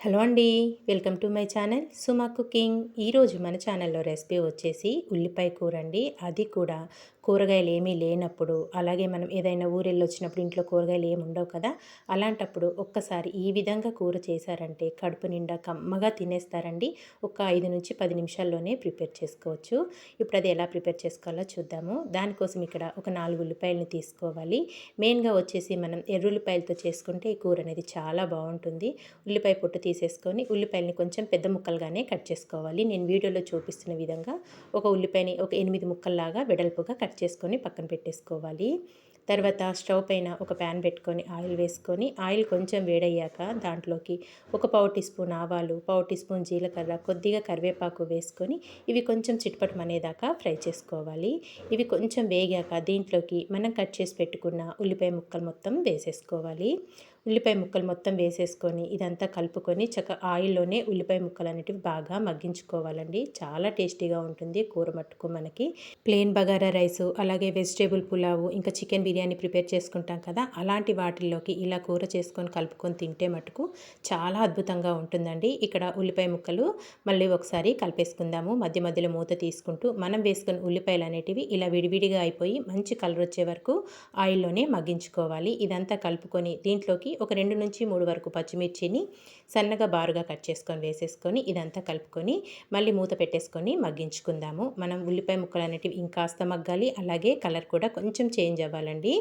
Hello అండి. Welcome to my channel Suma cooking. ఈరోజు మన ఛానల్లో రెసిపీ వచ్చేసి ఉల్లిపాయ కూర అండి. అది కూడా కూరగాయలు ఏమీ లేనప్పుడు, అలాగే మనం ఏదైనా ఊరెళ్ళొచ్చినప్పుడు ఇంట్లో కూరగాయలు ఏమి ఉండవు కదా, అలాంటప్పుడు ఒక్కసారి ఈ విధంగా కూర చేశారంటే కడుపు నిండా కమ్మగా తినేస్తారండి. ఒక 5 నుంచి 10 నిమిషాల్లోనే ప్రిపేర్ చేసుకోవచ్చు. ఇప్పుడు అది ఎలా ప్రిపేర్ చేసుకోవాలో చూద్దాము. దానికోసం ఇక్కడ ఒక 4 ఉల్లిపాయలని తీసుకోవాలి. మెయిన్గా వచ్చేసి మనం ఎర్రుల్లిపాయలతో చేసుకుంటే ఈ కూర అనేది చాలా బాగుంటుంది. ఉల్లిపాయ పొట్టు తీసేసుకొని ఉల్లిపాయలని కొంచెం పెద్ద ముక్కలుగానే కట్ చేసుకోవాలి. నేను వీడియోలో చూపిస్తున్న విధంగా ఒక ఉల్లిపాయని ఒక 8 ముక్కల్లాగా వెడల్పుగా కట్ చేసుకొని పక్కన పెట్టేసుకోవాలి. తర్వాత స్టవ్ పైన ఒక ప్యాన్ పెట్టుకొని ఆయిల్ వేసుకొని, ఆయిల్ కొంచెం వేడయ్యాక దాంట్లోకి ఒక పావు టీ స్పూన్ ఆవాలు, పావు టీ స్పూన్ జీలకర్ర, కొద్దిగా కరివేపాకు వేసుకొని ఇవి కొంచెం చిటపటమనేదాకా ఫ్రై చేసుకోవాలి. ఇవి కొంచెం వేగాక దీంట్లోకి మనం కట్ చేసి పెట్టుకున్న ఉల్లిపాయ ముక్కలు మొత్తం వేసేసుకోవాలి. ఉల్లిపాయ ముక్కలు మొత్తం వేసేసుకొని ఇదంతా కలుపుకొని ఆయిల్లోనే ఉల్లిపాయ ముక్కలు అనేటివి బాగా మగ్గించుకోవాలండి. చాలా టేస్టీగా ఉంటుంది కూర మట్టుకు. మనకి ప్లెయిన్ బగారా రైసు, అలాగే వెజిటేబుల్ పులావు, ఇంకా చికెన్ బిర్యానీ ప్రిపేర్ చేసుకుంటాం కదా, అలాంటి వాటిల్లోకి ఇలా కూర చేసుకొని కలుపుకొని తింటే మటుకు చాలా అద్భుతంగా ఉంటుందండి. ఇక్కడ ఉల్లిపాయ ముక్కలు మళ్ళీ ఒకసారి కలిపేసుకుందాము. మధ్య మధ్యలో మూత తీసుకుంటూ మనం వేసుకున్న ఉల్లిపాయలు అనేటివి ఇలా విడివిడిగా అయిపోయి మంచి కలర్ వచ్చే వరకు ఆయిల్లోనే మగ్గించుకోవాలి. ఇదంతా కలుపుకొని దీంట్లోకి ఒక 2 నుంచి 3 వరకు పచ్చిమిర్చిని సన్నగా బారుగా కట్ చేసుకొని వేసేసుకొని ఇదంతా కలుపుకొని మళ్ళీ మూత పెట్టేసుకొని మగ్గించుకుందాము. మనం ఉల్లిపాయ ముక్కలు అనేటివి ఇంకాస్త మగ్గాలి, అలాగే కలర్ కూడా కొంచెం చేంజ్ అవ్వాలండి.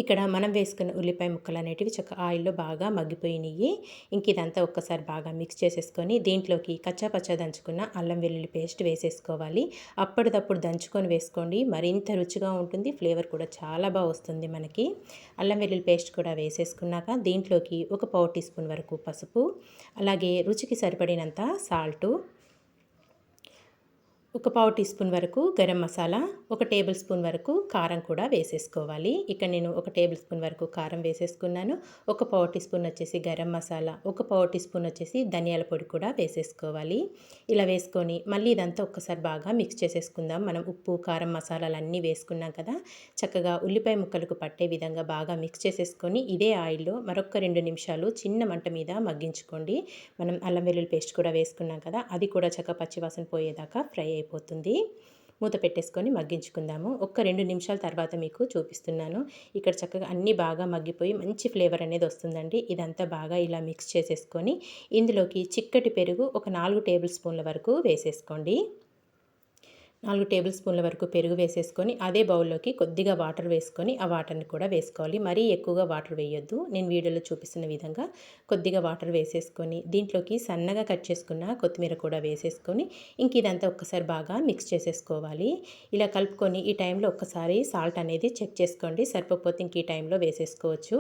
ఇక్కడ మనం వేసుకున్న ఉల్లిపాయ ముక్కలు అనేటివి ఆయిల్లో బాగా మగ్గిపోయినాయి. ఇంక ఇదంతా ఒక్కసారి బాగా మిక్స్ చేసేసుకొని దీంట్లోకి కచ్చాపచ్చా దంచుకున్న అల్లం వెల్లుల్లి పేస్ట్ వేసేసుకోవాలి. అప్పటిదప్పుడు దంచుకొని వేసుకోండి, మరింత రుచిగా ఉంటుంది. ఫ్లేవర్ కూడా చాలా బాగా వస్తుంది మనకి. అల్లం వెల్లుల్లి పేస్ట్ కూడా వేసేసుకున్నాక దీంట్లోకి ఒక పావు టీ స్పూన్ వరకు పసుపు, అలాగే రుచికి సరిపడినంత సాల్టు, ఒక పావు టీ స్పూన్ వరకు గరం మసాలా, ఒక టేబుల్ స్పూన్ వరకు కారం కూడా వేసేసుకోవాలి. ఇక్కడ నేను ఒక టేబుల్ స్పూన్ వరకు కారం వేసేసుకున్నాను. ఒక పావు టీ స్పూన్ వచ్చేసి గరం మసాలా, ఒక పావు టీ స్పూన్ వచ్చేసి ధనియాల పొడి కూడా వేసేసుకోవాలి. ఇలా వేసుకొని మళ్ళీ ఇదంతా ఒక్కసారి బాగా మిక్స్ చేసేసుకుందాం. మనం ఉప్పు, కారం, మసాలాలు అన్నీ వేసుకున్నాం కదా, చక్కగా ఉల్లిపాయ ముక్కలకు పట్టే విధంగా బాగా మిక్స్ చేసేసుకొని ఇదే ఆయిల్లో మరొక 2 నిమిషాలు చిన్న మంట మీద మగ్గించుకోండి. మనం అల్లం వెల్లుల్లి పేస్ట్ కూడా వేసుకున్నాం కదా, అది కూడా పచ్చివాసన పోయేదాకా ఫ్రై అయిపోతుంది. మూత పెట్టేసుకొని మగ్గించుకుందాము. ఒక 2 నిమిషాల తర్వాత మీకు చూపిస్తున్నాను. ఇక్కడ చక్కగా అన్నీ బాగా మగ్గిపోయి మంచి ఫ్లేవర్ అనేది వస్తుందండి. ఇదంతా బాగా ఇలా మిక్స్ చేసేసుకొని ఇందులోకి చిక్కటి పెరుగు ఒక 4 టేబుల్ స్పూన్ల వరకు వేసేసుకోండి. 4 టేబుల్ స్పూన్ల వరకు పెరుగు వేసేసుకొని అదే బౌల్లోకి కొద్దిగా వాటర్ వేసుకొని ఆ వాటర్ని కూడా వేసుకోవాలి. మరీ ఎక్కువగా వాటర్ వేయొద్దు. నేను వీడియోలో చూపిస్తున్న విధంగా కొద్దిగా వాటర్ వేసేసుకొని దీంట్లోకి సన్నగా కట్ చేసుకున్న కొత్తిమీర కూడా వేసేసుకొని ఇంక ఇదంతా ఒక్కసారి బాగా మిక్స్ చేసేసుకోవాలి. ఇలా కలుపుకొని ఈ టైంలో ఒక్కసారి సాల్ట్ అనేది చెక్ చేసుకోండి. సరిపోకపోతే ఇంక ఈ టైంలో వేసేసుకోవచ్చు.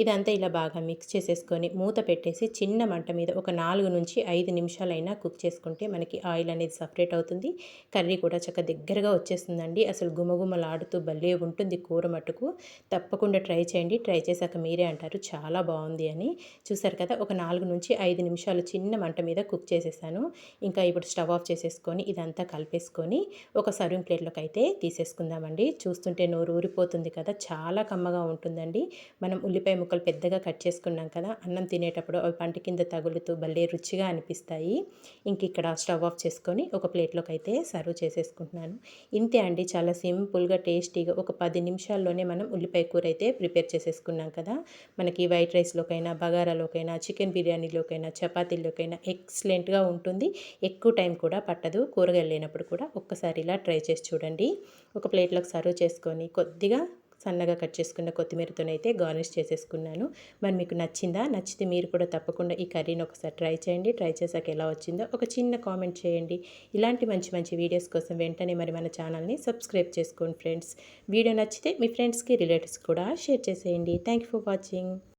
ఇదంతా ఇలా బాగా మిక్స్ చేసేసుకొని మూత పెట్టేసి చిన్న మంట మీద ఒక 4 నుంచి 5 నిమిషాలైనా కుక్ చేసుకుంటే మనకి ఆయిల్ అనేది సపరేట్ అవుతుంది. కర్రీ కూడా దగ్గరగా వచ్చేస్తుందండి. అసలు గుమగుమలాడుతూ భలే ఉంటుంది కూర మట్టుకు. తప్పకుండా ట్రై చేయండి. ట్రై చేశాక మీరే అంటారు చాలా బాగుంది అని. చూసారు కదా, ఒక 4 నుంచి 5 నిమిషాలు చిన్న మంట మీద కుక్ చేసేసాను. ఇంకా ఇప్పుడు స్టవ్ ఆఫ్ చేసేసుకొని ఇదంతా కలిపేసుకొని ఒక సర్వింగ్ ప్లేట్లోకి అయితే తీసేసుకుందామండి. చూస్తుంటే నోరు ఊరిపోతుంది కదా, చాలా కమ్మగా ఉంటుందండి. మనం ఉల్లిపాయ ముక్కలు పెద్దగా కట్ చేసుకున్నాం కదా, అన్నం తినేటప్పుడు అవి పంట కింద తగులుతూ భలే రుచిగా అనిపిస్తాయి. ఇంక ఇక్కడ స్టవ్ ఆఫ్ చేసుకొని ఒక ప్లేట్లోకి అయితే సర్వ్ చేసేసుకుంటున్నాను. ఇంతే అండి, చాలా సింపుల్గా టేస్టీగా ఒక 10 నిమిషాల్లోనే మనం ఉల్లిపాయ కూర అయితే ప్రిపేర్ చేసేసుకున్నాం కదా. మనకి వైట్ రైస్లోకైనా, బగారాలోకైనా, చికెన్ బిర్యానీలోకైనా, చపాతీలోకైనా ఎక్సలెంట్గా ఉంటుంది. ఎక్కువ టైం కూడా పట్టదు. కూరగాయలు లేనప్పుడు కూడా ఒక్కసారి ఇలా ట్రై చేసి చూడండి. ఒక ప్లేట్లోకి సర్వ్ చేసుకొని కొద్దిగా సన్నగా కట్ చేసుకున్న కొత్తిమీరతోనైతే గార్నిష్ చేసేసుకున్నాను. మరి మీకు నచ్చిందా? నచ్చితే మీరు కూడా తప్పకుండా ఈ కర్రీని ఒకసారి ట్రై చేయండి. ట్రై చేశాక ఎలా వచ్చిందో ఒక చిన్న కామెంట్ చేయండి. ఇలాంటి మంచి మంచి వీడియోస్ కోసం వెంటనే మరి మన ఛానల్ని సబ్స్క్రైబ్ చేసుకోండి ఫ్రెండ్స్. వీడియో నచ్చితే మీ ఫ్రెండ్స్కి, రిలేటివ్స్ కూడా షేర్ చేసేయండి. Thank you for watching.